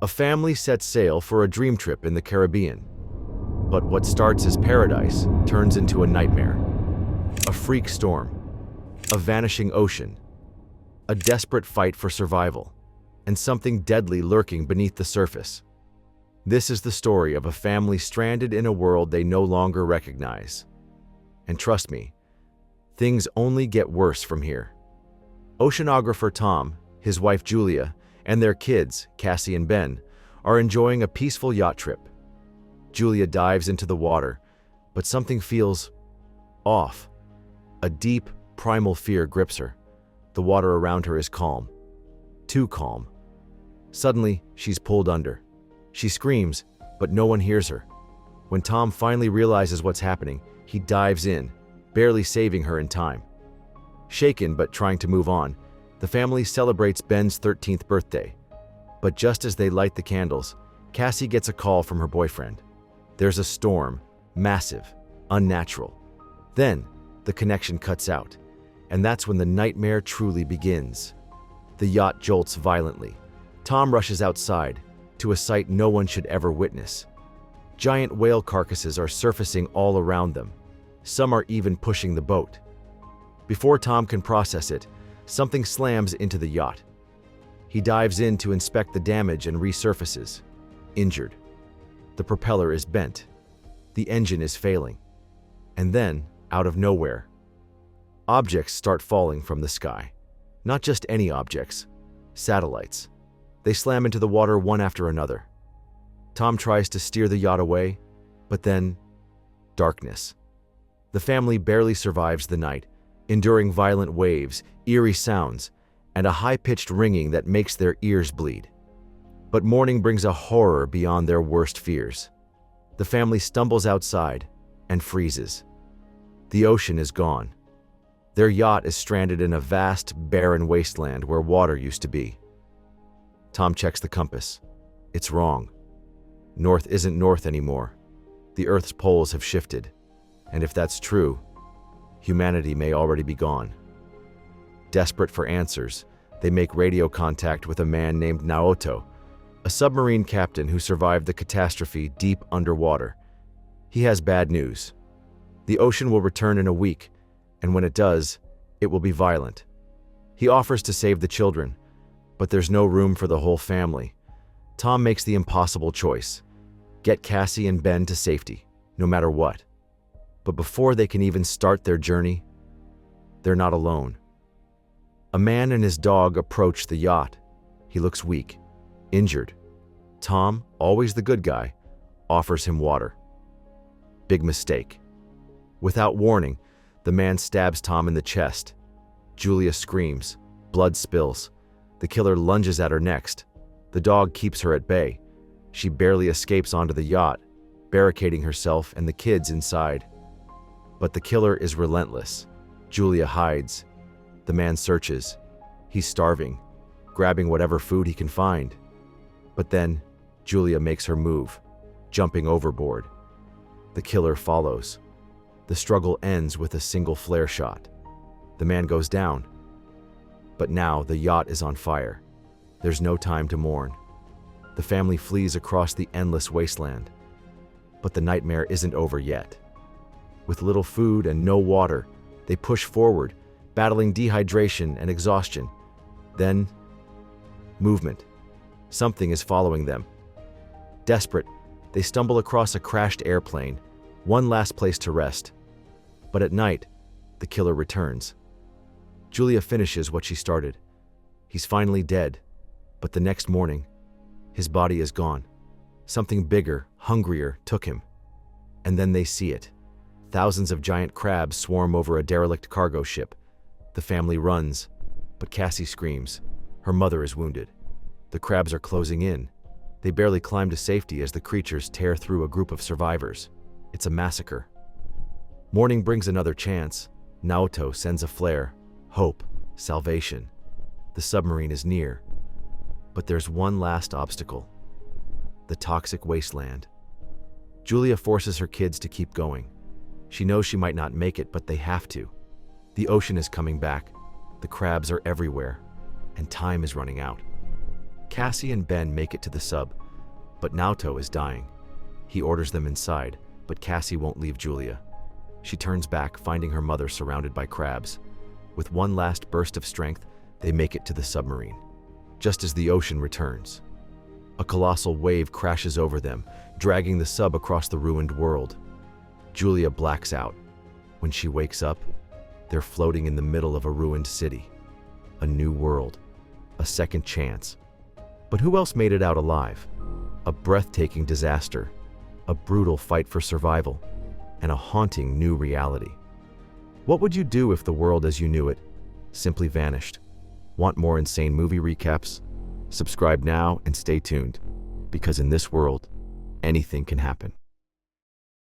A family sets sail for a dream trip in the Caribbean. But what starts as paradise turns into a nightmare. A freak storm, a vanishing ocean, a desperate fight for survival, and something deadly lurking beneath the surface. This is the story of a family stranded in a world they no longer recognize. And trust me, things only get worse from here. Oceanographer Tom, his wife Julia, and their kids, Cassie and Ben, are enjoying a peaceful yacht trip. Julia dives into the water, but something feels off. A deep, primal fear grips her. The water around her is calm. Too calm. Suddenly, she's pulled under. She screams, but no one hears her. When Tom finally realizes what's happening, he dives in, barely saving her in time. Shaken but trying to move on, the family celebrates Ben's 13th birthday. But just as they light the candles, Cassie gets a call from her boyfriend. There's a storm, massive, unnatural. Then, the connection cuts out, and that's when the nightmare truly begins. The yacht jolts violently. Tom rushes outside, to a sight no one should ever witness. Giant whale carcasses are surfacing all around them. Some are even pushing the boat. Before Tom can process it, something slams into the yacht. He dives in to inspect the damage and resurfaces, injured. The propeller is bent. The engine is failing. And then, out of nowhere, objects start falling from the sky. Not just any objects, satellites. They slam into the water one after another. Tom tries to steer the yacht away, but then, darkness. The family barely survives the night, enduring violent waves, eerie sounds, and a high-pitched ringing that makes their ears bleed. But morning brings a horror beyond their worst fears. The family stumbles outside and freezes. The ocean is gone. Their yacht is stranded in a vast, barren wasteland where water used to be. Tom checks the compass. It's wrong. North isn't north anymore. The Earth's poles have shifted. And if that's true, humanity may already be gone. Desperate for answers, they make radio contact with a man named Naoto, a submarine captain who survived the catastrophe deep underwater. He has bad news. The ocean will return in a week, and when it does, it will be violent. He offers to save the children, but there's no room for the whole family. Tom makes the impossible choice: get Cassie and Ben to safety, no matter what. But before they can even start their journey, they're not alone. A man and his dog approach the yacht. He looks weak, injured. Tom, always the good guy, offers him water. Big mistake. Without warning, the man stabs Tom in the chest. Julia screams. Blood spills. The killer lunges at her next. The dog keeps her at bay. She barely escapes onto the yacht, barricading herself and the kids inside. But the killer is relentless. Julia hides. The man searches. He's starving, grabbing whatever food he can find. But then, Julia makes her move, jumping overboard. The killer follows. The struggle ends with a single flare shot. The man goes down. But now the yacht is on fire. There's no time to mourn. The family flees across the endless wasteland. But the nightmare isn't over yet. With little food and no water, they push forward, battling dehydration and exhaustion. Then, movement. Something is following them. Desperate, they stumble across a crashed airplane, one last place to rest. But at night, the killer returns. Julia finishes what she started. He's finally dead, but the next morning, his body is gone. Something bigger, hungrier, took him. And then they see it. Thousands of giant crabs swarm over a derelict cargo ship. The family runs, but Cassie screams. Her mother is wounded. The crabs are closing in. They barely climb to safety as the creatures tear through a group of survivors. It's a massacre. Morning brings another chance. Naoto sends a flare. Hope, salvation. The submarine is near. But there's one last obstacle. The toxic wasteland. Julia forces her kids to keep going. She knows she might not make it, but they have to. The ocean is coming back. The crabs are everywhere. And time is running out. Cassie and Ben make it to the sub, but Naoto is dying. He orders them inside, but Cassie won't leave Julia. She turns back, finding her mother surrounded by crabs. With one last burst of strength, they make it to the submarine. Just as the ocean returns, a colossal wave crashes over them, dragging the sub across the ruined world. Julia blacks out. When she wakes up, they're floating in the middle of a ruined city. A new world. A second chance. But who else made it out alive? A breathtaking disaster. A brutal fight for survival. And a haunting new reality. What would you do if the world as you knew it simply vanished? Want more insane movie recaps? Subscribe now and stay tuned, because in this world, anything can happen.